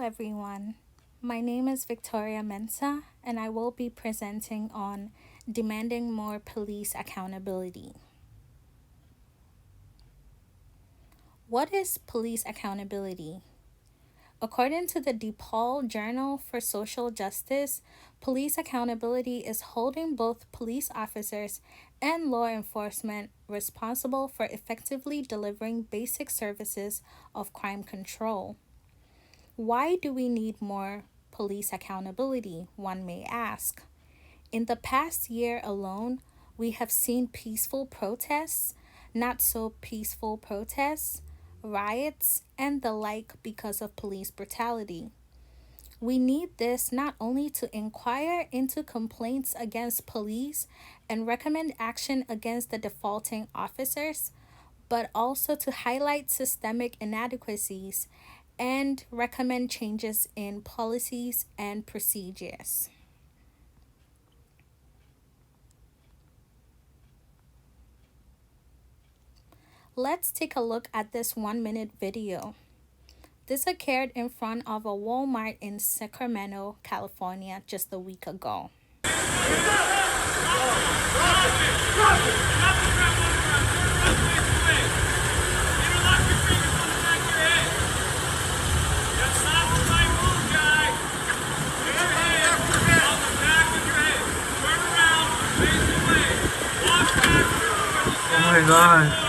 everyone. My name is Victoria Mensah, and I will be presenting on demanding more police accountability. What is police accountability? According to the DePaul Journal for Social Justice, police accountability is holding both police officers and law enforcement responsible for effectively delivering basic services of crime control. Why do we need more police accountability, one may ask? In the past year alone, we have seen peaceful protests, not so peaceful protests, riots, and the like because of police brutality. We need this not only to inquire into complaints against police and recommend action against the defaulting officers, but also to highlight systemic inadequacies and recommend changes in policies and procedures. Let's take a look at this 1 minute video. This occurred in front of a Walmart in Sacramento, California, just a week ago. Oh my God.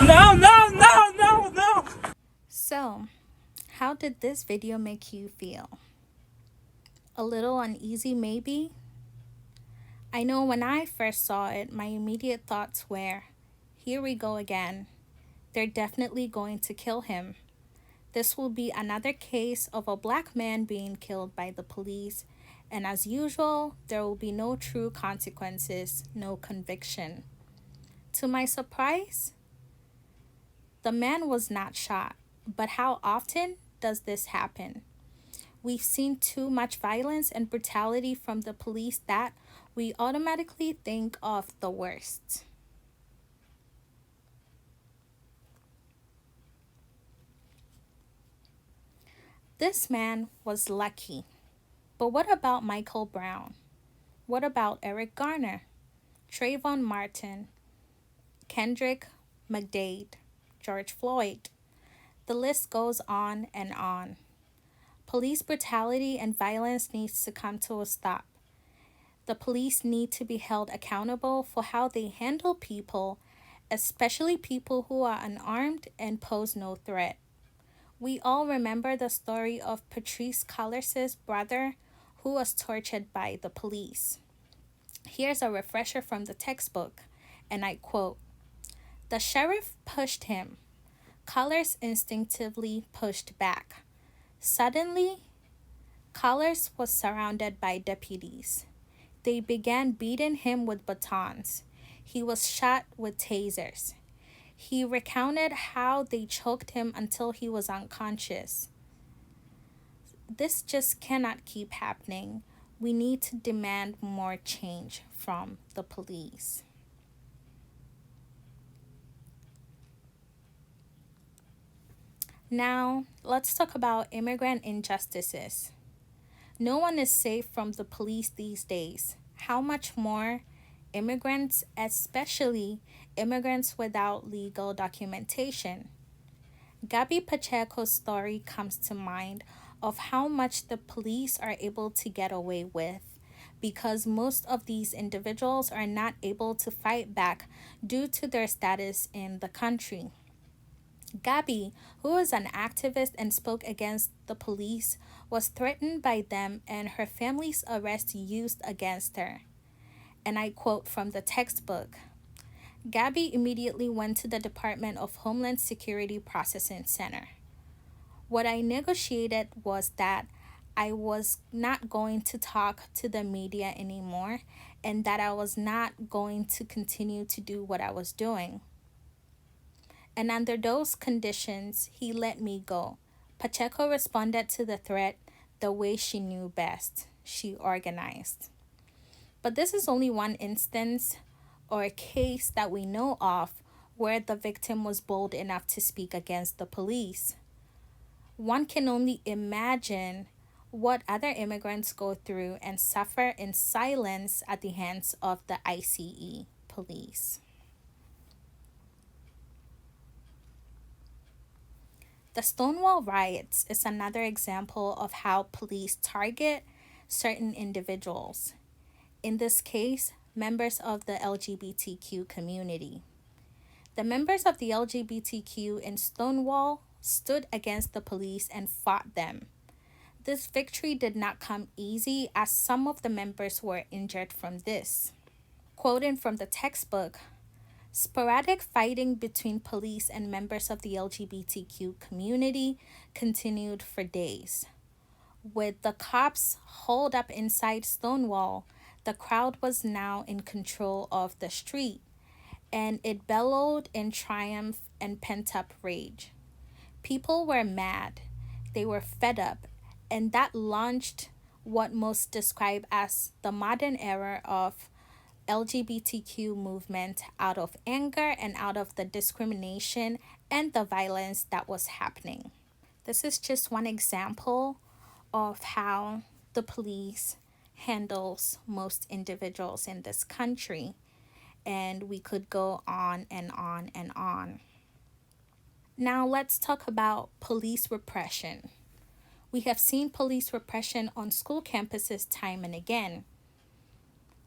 No, no, no, no, no. So, how did this video make you feel? A little uneasy, maybe? I know when I first saw it, my immediate thoughts were, here we go again. They're definitely going to kill him. This will be another case of a black man being killed by the police, and as usual, there will be no true consequences, no conviction. To my surprise, the man was not shot. But how often does this happen? We've seen too much violence and brutality from the police that we automatically think of the worst. This man was lucky. But what about Michael Brown? What about Eric Garner, Trayvon Martin, Kendrick McDade, George Floyd? The list goes on and on. Police brutality and violence needs to come to a stop. The police need to be held accountable for how they handle people, especially people who are unarmed and pose no threat. We all remember the story of Patrisse Cullors' brother who was tortured by the police. Here's a refresher from the textbook, and I quote, "The sheriff pushed him. Cullors instinctively pushed back. Suddenly, Cullors was surrounded by deputies. They began beating him with batons. He was shot with tasers. He recounted how they choked him until he was unconscious. This just cannot keep happening. We need to demand more change from the police." Now, let's talk about immigrant injustices. No one is safe from the police these days. How much more immigrants, especially immigrants without legal documentation? Gabby Pacheco's story comes to mind of how much the police are able to get away with because most of these individuals are not able to fight back due to their status in the country. Gabby, who was an activist and spoke against the police, was threatened by them and her family's arrest used against her. And I quote from the textbook, "Gabby immediately went to the Department of Homeland Security Processing Center. What I negotiated was that I was not going to talk to the media anymore and that I was not going to continue to do what I was doing. And under those conditions, he let me go, Pacheco responded to the threat the way she knew best. She organized. But this is only one instance or a case that we know of where the victim was bold enough to speak against the police. One can only imagine what other immigrants go through and suffer in silence at the hands of the ICE police. The Stonewall riots is another example of how police target certain individuals, in this case, members of the LGBTQ community. The members of the LGBTQ in Stonewall stood against the police and fought them. This victory did not come easy as some of the members were injured from this. Quoting from the textbook, sporadic fighting between police and members of the LGBTQ community continued for days. With the cops holed up inside Stonewall, the crowd was now in control of the street, and it bellowed in triumph and pent up rage. People were mad, they were fed up, and that launched what most describe as the modern era of LGBTQ movement out of anger and out of the discrimination and the violence that was happening. This is just one example of how the police handles most individuals in this country, and we could go on and on and on. Now let's talk about police repression. We have seen police repression on school campuses time and again.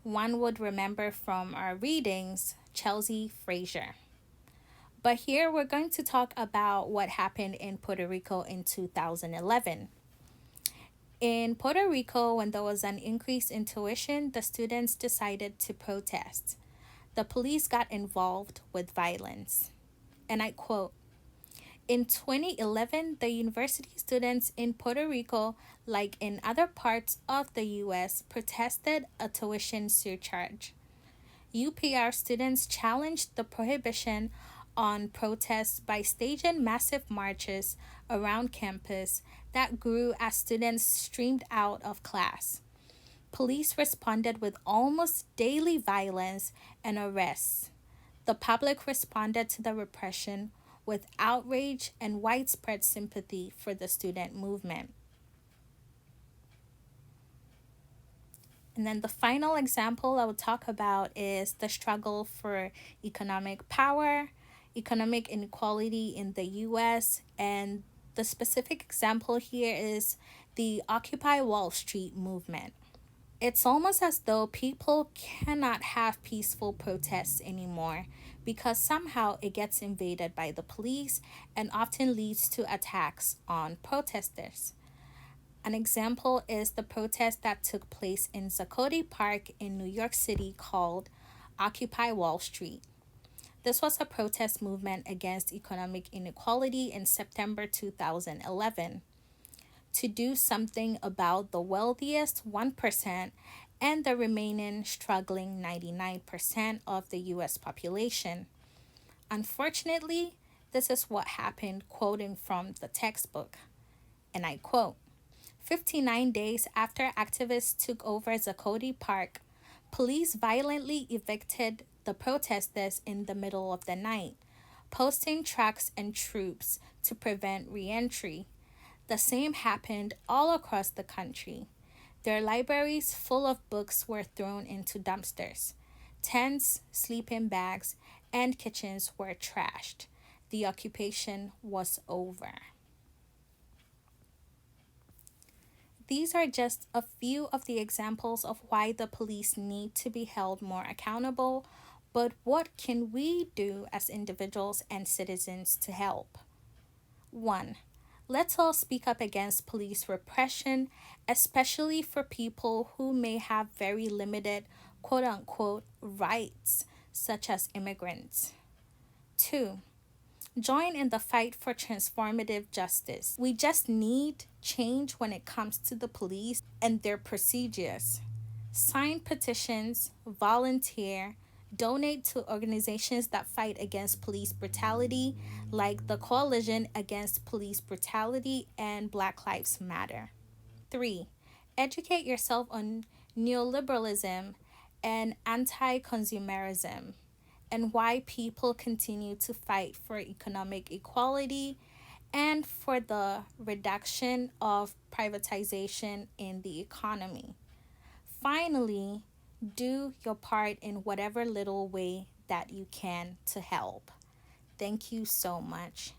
One would remember from our readings Chelsea Frazier. But here we're going to talk about what happened in Puerto Rico in 2011. In Puerto Rico, when there was an increase in tuition, the students decided to protest. The police got involved with violence. And I quote, in 2011, the university students in Puerto Rico, like in other parts of the U.S., protested a tuition surcharge. UPR students challenged the prohibition on protests by staging massive marches around campus that grew as students streamed out of class. Police responded with almost daily violence and arrests. The public responded to the repression with outrage and widespread sympathy for the student movement. And then the final example I would talk about is the struggle for economic power, economic inequality in the US, and the specific example here is the Occupy Wall Street movement. It's almost as though people cannot have peaceful protests anymore because somehow it gets invaded by the police and often leads to attacks on protesters. An example is the protest that took place in Zuccotti Park in New York City called Occupy Wall Street. This was a protest movement against economic inequality in September 2011 to do something about the wealthiest 1% and the remaining struggling 99% of the US population. Unfortunately, this is what happened, quoting from the textbook. And I quote, 59 days after activists took over Zuccotti Park, police violently evicted the protesters in the middle of the night, posting trucks and troops to prevent re-entry. The same happened all across the country. Their libraries full of books were thrown into dumpsters. Tents, sleeping bags, and kitchens were trashed. The occupation was over. These are just a few of the examples of why the police need to be held more accountable, but what can we do as individuals and citizens to help? 1. Let's all speak up against police repression, especially for people who may have very limited quote-unquote rights, such as immigrants. 2. Join in the fight for transformative justice. We just need change when it comes to the police and their procedures. Sign petitions, volunteer, Donate to organizations that fight against police brutality, like the Coalition Against Police Brutality and Black Lives Matter. 3. Educate yourself on neoliberalism and anti consumerism and why people continue to fight for economic equality and for the reduction of privatization in the economy. Finally, do your part in whatever little way that you can to help. Thank you so much.